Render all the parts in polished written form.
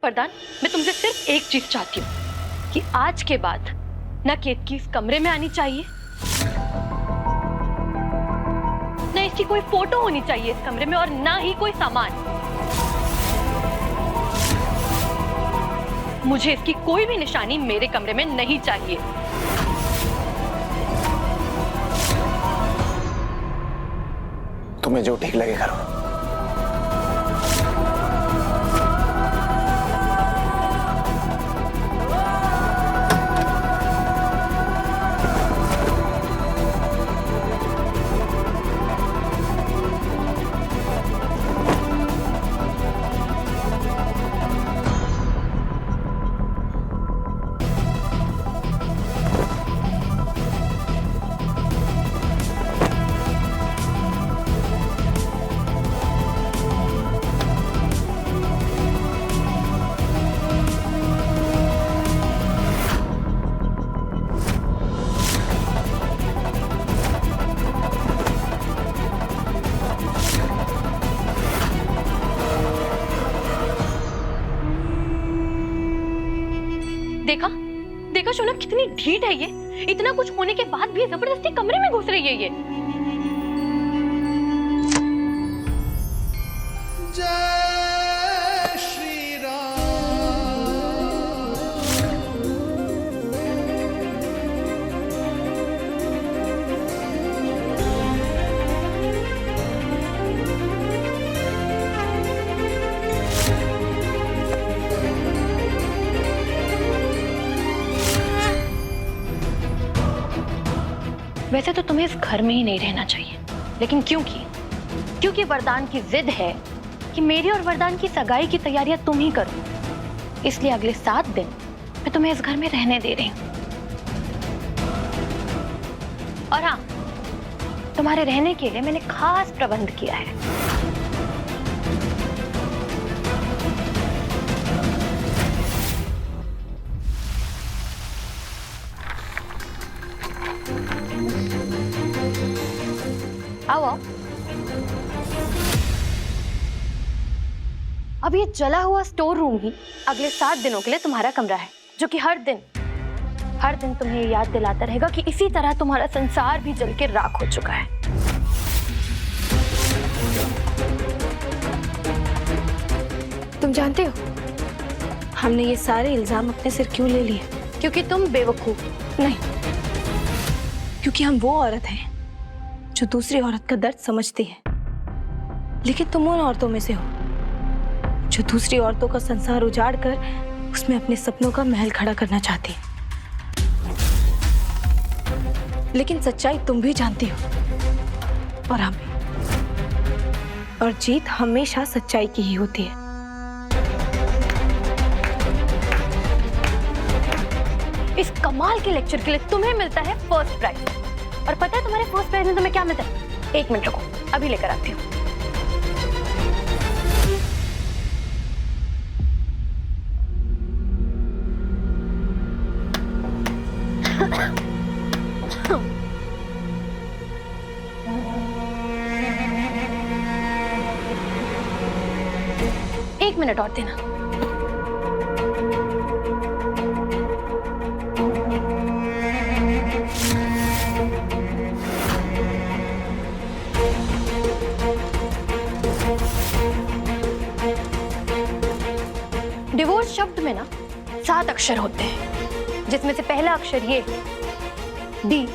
वरदान, मैं तुमसे सिर्फ एक चीज चाहती हूँ कि आज के बाद ना केतकी इस कमरे में आनी चाहिए, ना इसकी कोई फोटो होनी चाहिए इस कमरे में, और ना ही कोई सामान। मुझे इसकी कोई भी निशानी मेरे कमरे में नहीं चाहिए। तुम्हें जो ठीक लगे करो। देखा देखा शौनक, कितनी ढीठ है ये। इतना कुछ होने के बाद भी जबरदस्ती कमरे में घुस रही है ये। जय श्री राम। वैसे तो तुम्हें इस घर में ही नहीं रहना चाहिए, लेकिन क्योंकि वरदान की जिद है कि मेरी और वरदान की सगाई की तैयारियां तुम ही करो, इसलिए अगले 7 दिन मैं तुम्हें इस घर में रहने दे रही हूँ। और हाँ, तुम्हारे रहने के लिए मैंने खास प्रबंध किया है। आओ। अब ये जला हुआ स्टोर रूम ही अगले 7 दिनों के लिए तुम्हारा कमरा है, जो कि हर दिन तुम्हें ये याद दिलाता रहेगा कि इसी तरह तुम्हारा संसार भी जल के राख हो चुका है। तुम जानते हो हमने ये सारे इल्जाम अपने सिर क्यों ले लिए? क्योंकि तुम बेवकूफ नहीं, क्योंकि हम वो औरत हैं जो दूसरी औरत का दर्द समझती है। लेकिन तुम उन औरतों में से हो जो दूसरी औरतों का संसार उजाड़ कर उसमें अपने सपनों का महल खड़ा करना चाहती है। लेकिन सच्चाई तुम भी जानती हो और हम भी, और जीत हमेशा सच्चाई की ही होती है। इस कमाल के लेक्चर के लिए तुम्हें मिलता है फर्स्ट प्राइज। और पता है तुम्हारे फर्स्ट प्राइज में तुम्हें क्या मिलता है? 1 मिनट रुको, अभी लेकर आती हूँ। एक मिनट और देना। डिवोर्स शब्द में ना 7 अक्षर होते हैं, जिसमें से पहला अक्षर ये डी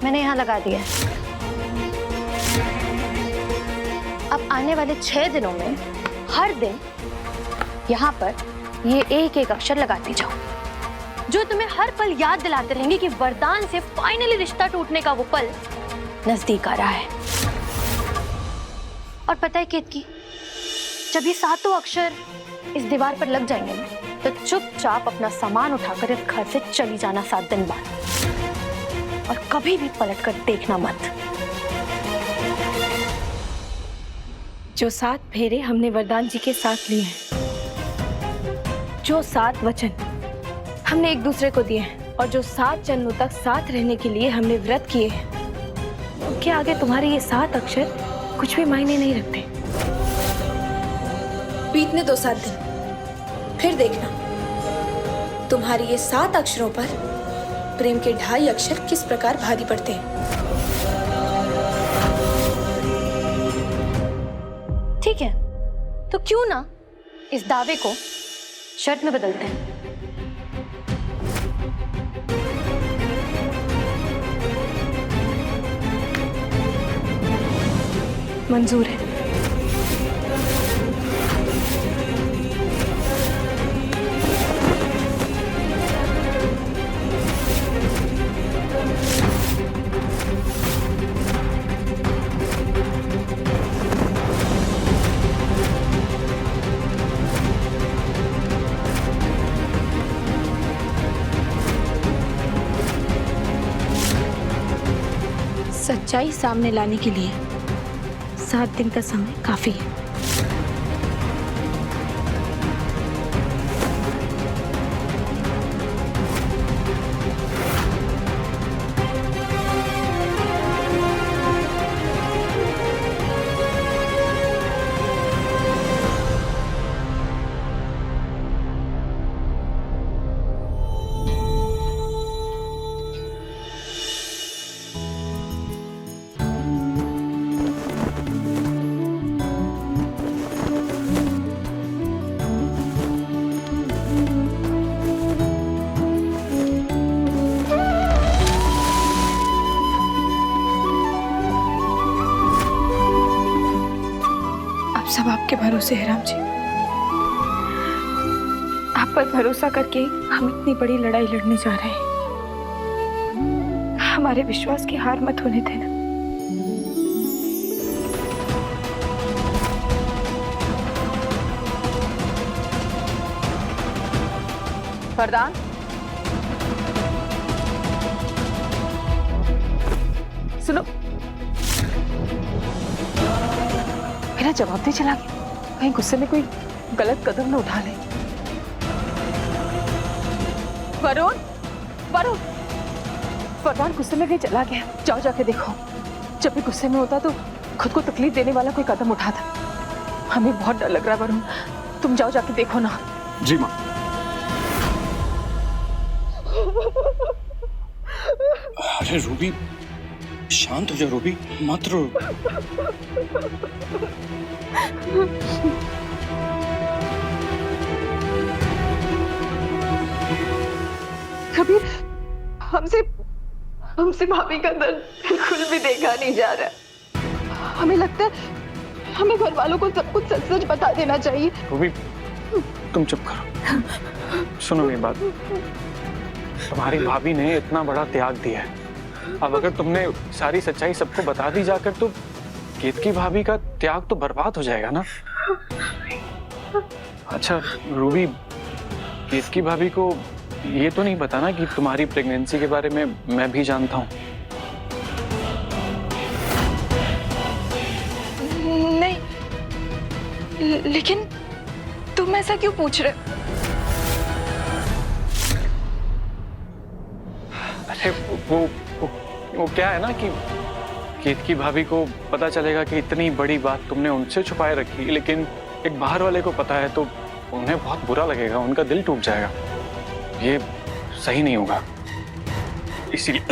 मैंने यहाँ लगा दिया है। अब आने वाले 6 दिनों में हर दिन यहाँ पर ये एक अक्षर लगाती जाओ, जो तुम्हें हर पल याद दिलाते रहेंगे कि वरदान से फाइनली रिश्ता टूटने का वो पल नजदीक आ रहा है। और पता है केतकी, जब ये 7 अक्षर इस दीवार पर लग जाएंगे ना, तो चुपचाप अपना सामान उठाकर इस घर से चली जाना 7 दिन बाद, और कभी भी पलट कर देखना मत। जो 7 फेरे हमने वरदान जी के साथ लिए हैं, जो 7 वचन हमने एक दूसरे को दिए हैं, और जो 7 जन्मों तक साथ रहने के लिए हमने व्रत किए हैं, उनके आगे तुम्हारे ये 7 अक्षर कुछ भी मायने नहीं रखते। बीतने दो 7 दिन, फिर देखना तुम्हारी ये 7 अक्षरों पर प्रेम के 2.5 अक्षर किस प्रकार भारी पड़ते हैं। ठीक है, तो क्यों ना इस दावे को शर्त में बदलते हैं। मंजूर है। सच्चाई सामने लाने के लिए 7 दिन का समय काफी है। सब आपके भरोसे है राम जी। आप पर भरोसा करके हम इतनी बड़ी लड़ाई लड़ने जा रहे हैं। हमारे विश्वास की हार मत होने देना। वरदान, सुनो, मेरा जवाब दे चला गया, कहीं गुस्से में कोई गलत कदम न उठा ले। वरुण, वरुण, वरदान गुस्से में कहीं चला गया, जाओ जाके देखो। जब भी गुस्से में होता तो खुद को तकलीफ देने वाला कोई कदम उठाता। हमें बहुत डर लग रहा है वरुण, तुम जाओ जाके देखो ना। जी माँ। अरे रूबी, शांत हो जा रूबी, मत रो। कबीर, हमसे भाभी का दर्द बिल्कुल भी देखा नहीं जा रहा। हमें लगता है हमें घर वालों को सब कुछ सच सच बता देना चाहिए। रूबी, तुम चुप करो, सुनो मेरी बात। तुम्हारी भाभी ने इतना बड़ा त्याग दिया है, अब अगर तुमने सारी सच्चाई सबको बता दी जाकर तो केतकी भाभी का त्याग तो बर्बाद हो जाएगा ना। अच्छा रूबी, केतकी भाभी को ये तो नहीं बताना कि तुम्हारी प्रेगनेंसी के बारे में मैं भी जानता हूँ। नहीं, लेकिन तुम ऐसा क्यों पूछ रहे? अरे वो क्या है ना कि केतकी भाभी को पता चलेगा कि इतनी बड़ी बात तुमने उनसे छुपाए रखी, लेकिन एक बाहर वाले को पता है तो उन्हें बहुत बुरा लगेगा, उनका दिल टूट जाएगा। ये सही नहीं होगा, इसीलिए।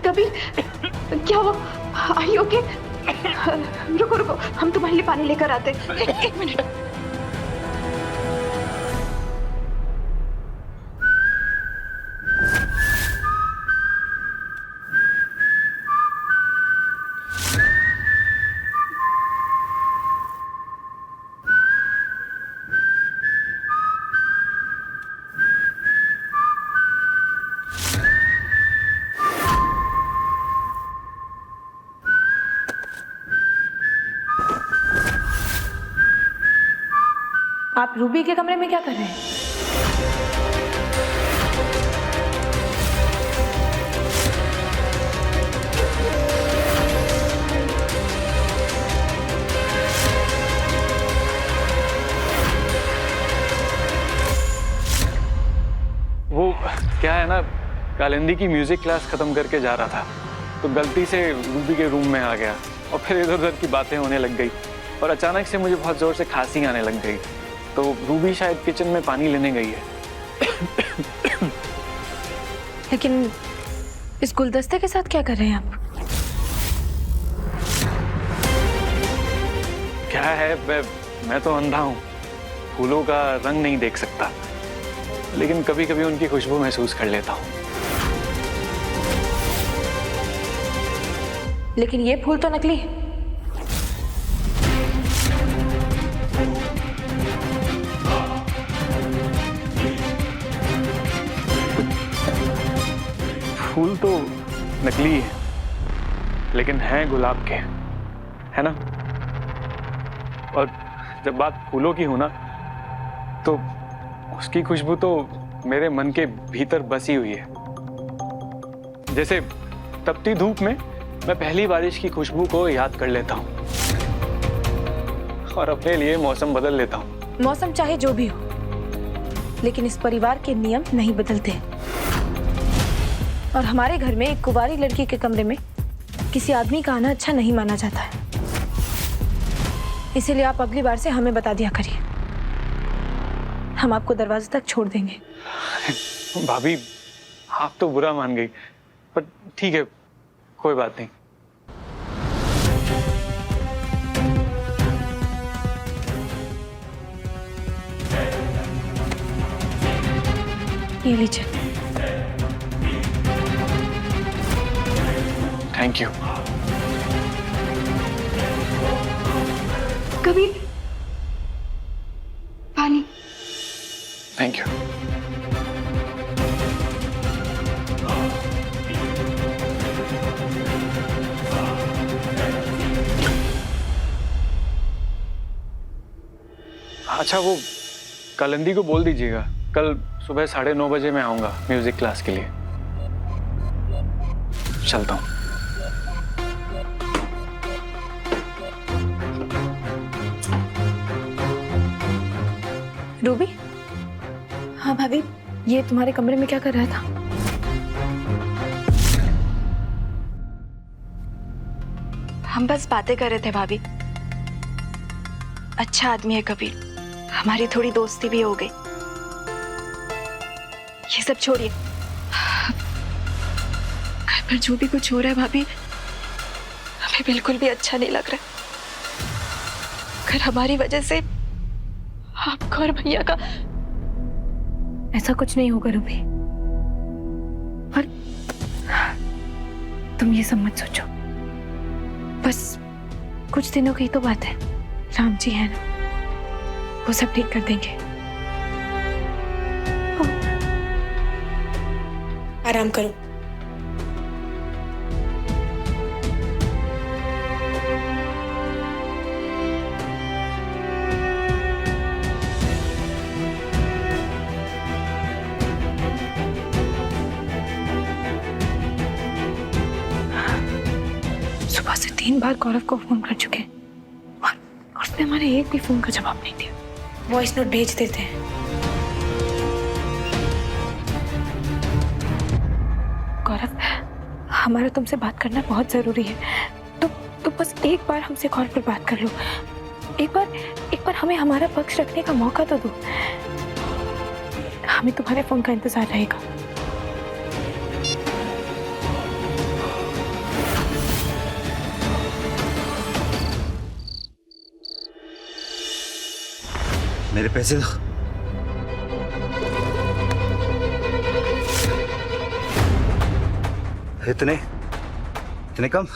कबीर, क्या हुआ? Are you okay? रुको रुको, हम तुम्हारे लिए पानी लेकर आते। एक मिनट। आप रूबी के कमरे में क्या कर रहे हैं? वो क्या है ना, कालिंदी की म्यूजिक क्लास खत्म करके जा रहा था तो गलती से रूबी के रूम में आ गया और फिर इधर उधर की बातें होने लग गई। और अचानक से मुझे बहुत जोर से खांसी आने लग गई। तो रूबी शायद किचन में पानी लेने गई है। लेकिन इस गुलदस्ते के साथ क्या कर रहे हैं आप? क्या है, मैं तो अंधा हूँ, फूलों का रंग नहीं देख सकता, लेकिन कभी कभी उनकी खुशबू महसूस कर लेता हूँ। लेकिन ये फूल तो नकली है। फूल तो नकली है, लेकिन हैं गुलाब के, है ना? और जब बात फूलों की हो ना, तो उसकी खुशबू तो मेरे मन के भीतर बसी हुई है। जैसे तपती धूप में मैं पहली बारिश की खुशबू को याद कर लेता हूँ और अपने लिए मौसम बदल लेता हूँ। मौसम चाहे जो भी हो, लेकिन इस परिवार के नियम नहीं बदलते। और हमारे घर में एक कुंवारी लड़की के कमरे में किसी आदमी का आना अच्छा नहीं माना जाता है। इसीलिए आप अगली बार से हमें बता दिया करिए, हम आपको दरवाजे तक छोड़ देंगे। भाभी, आप तो बुरा मान गई, पर ठीक है, कोई बात नहीं। ये लीजिए। Thank you. कभी पानी। Thank you. अच्छा, वो कलंदी को बोल दीजिएगा, कल सुबह 9:30 बजे मैं आऊंगा म्यूजिक क्लास के लिए। चलता हूँ। रूबी। हाँ भाभी, ये तुम्हारे कमरे में क्या कर रहा था? हम बस बातें कर रहे थे भाभी। अच्छा आदमी है कबीर, हमारी थोड़ी दोस्ती भी हो गई। ये सब छोड़िए, घर पर जो भी कुछ हो रहा है भाभी, हमें बिल्कुल भी अच्छा नहीं लग रहा। अगर हमारी वजह से आपका और भैया का। ऐसा कुछ नहीं होगा रूबी, पर तुम ये सब मत सोचो। बस कुछ दिनों की तो बात है, राम जी है ना, वो सब ठीक कर देंगे। आराम करो। सुबह से 3 बार गौरव को फोन कर चुके हैं और उसने हमारे एक भी फोन का जवाब नहीं दिया। वॉइस नोट भेज देते हैं। गौरव, हमारा तुमसे बात करना बहुत जरूरी है, तो बस एक बार हमसे कॉल पर बात कर लो। एक बार हमें हमारा पक्ष रखने का मौका तो दो। हमें तुम्हारे फोन का इंतजार रहेगा। मेरे पैसे दो। इतने कम?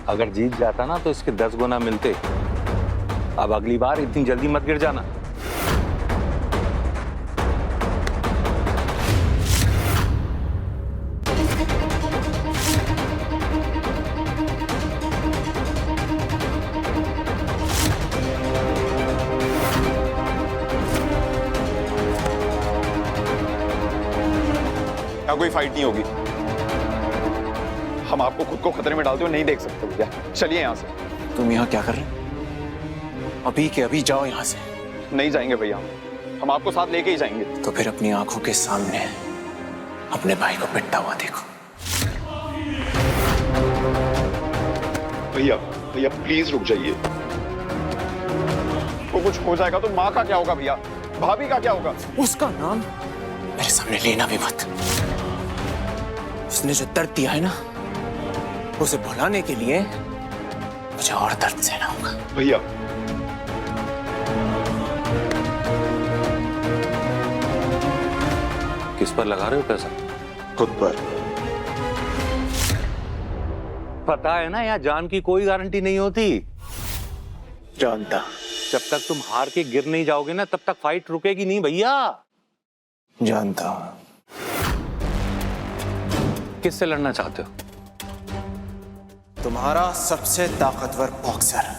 अगर जीत जाता ना तो इसके 10 गुना मिलते। अब अगली बार इतनी जल्दी मत गिर जाना। यहाँ कोई फाइट नहीं होगी। हम आपको खुद को खतरे में डालते हुए नहीं देख सकते भैया। चलिए यहाँ से। तुम यहाँ क्या कर रहे हो? अभी के अभी जाओ यहाँ से। नहीं जाएंगे भैया, हम आपको साथ लेके ही जाएंगे। तो फिर अपनी आंखों के सामने अपने भाई को पिटता हुआ देखो। भैया भैया प्लीज रुक जाइए। कुछ हो जाएगा तो माँ का क्या होगा भैया, भाभी का क्या होगा? उसका नाम मेरे सामने लेना भी मत। उसने जो दर्द दिया है ना, उसे भुलाने के लिए मुझे और दर्द सहना होगा। भैया किस पर लगा रहे हो पैसा? खुद पर। पता है ना, यहाँ जान की कोई गारंटी नहीं होती। जानता। जब तक तुम हार के गिर नहीं जाओगे ना, तब तक फाइट रुकेगी नहीं भैया। जानता। किससे लड़ना चाहते हो? तुम्हारा सबसे ताकतवर बॉक्सर।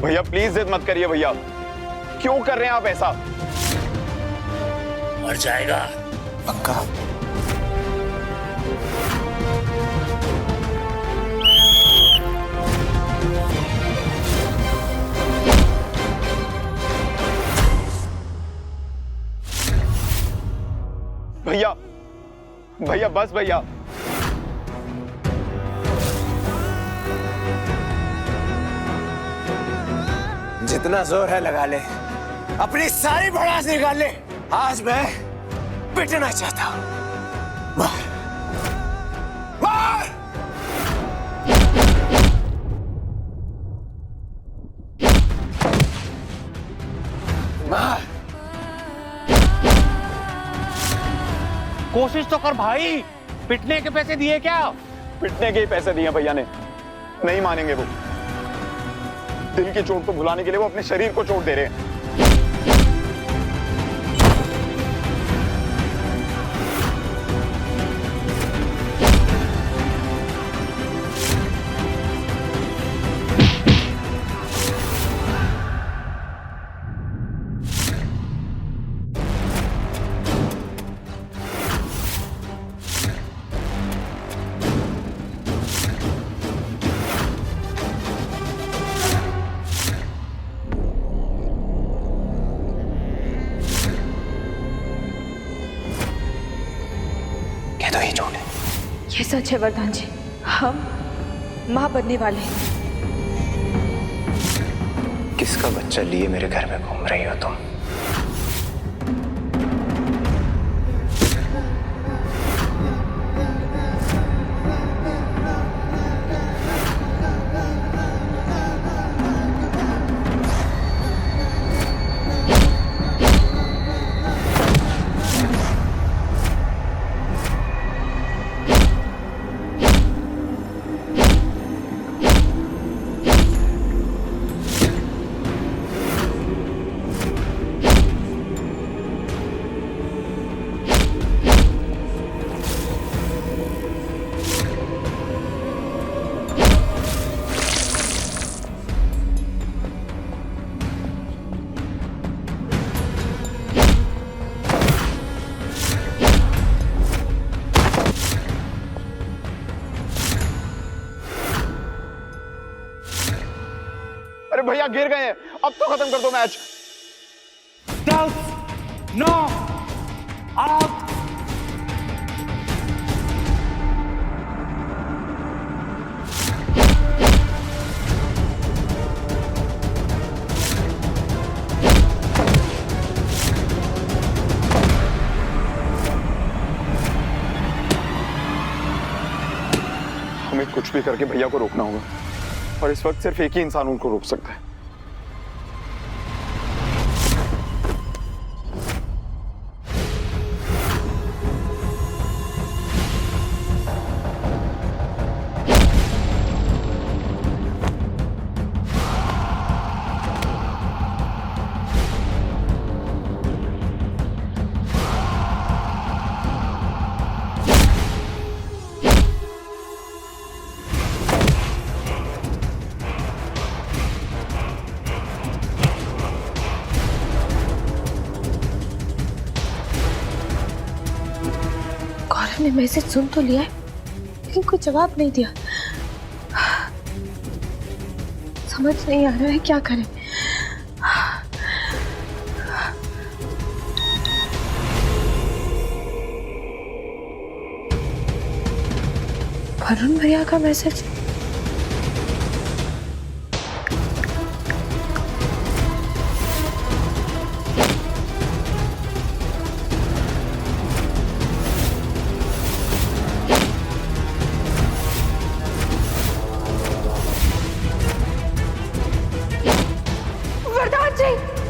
भैया प्लीज जिद मत करिए भैया, क्यों कर रहे हैं आप ऐसा? मर जाएगा पक्का। भैया भैया बस भैया। जितना जोर है लगा ले, अपनी सारी भड़ास निकाल ले। आज मैं पिटना चाहता हूं। मार मार। मार। कोशिश तो कर भाई। पिटने के पैसे दिए क्या? पिटने के ही पैसे दिए भैया ने, नहीं मानेंगे वो। दिल की चोट को भुलाने के लिए वो अपने शरीर को चोट दे रहे हैं। तो ये झूठ है। ये सच है वरदान जी, हम माँ बनने वाले हैं। किसका बच्चा लिए मेरे घर में घूम रही हो तुम? अरे भैया गिर गए हैं, अब तो खत्म कर दो मैच। 10, 9, 8। हमें कुछ भी करके भैया को रोकना होगा, और इस वक्त सिर्फ एक ही इंसान उनको रोक सकता है। मैंने मैसेज सुन तो लिया है, लेकिन कोई जवाब नहीं दिया। समझ नहीं आ रहा है क्या करें। वरुण भैया का मैसेज। वरदान जी,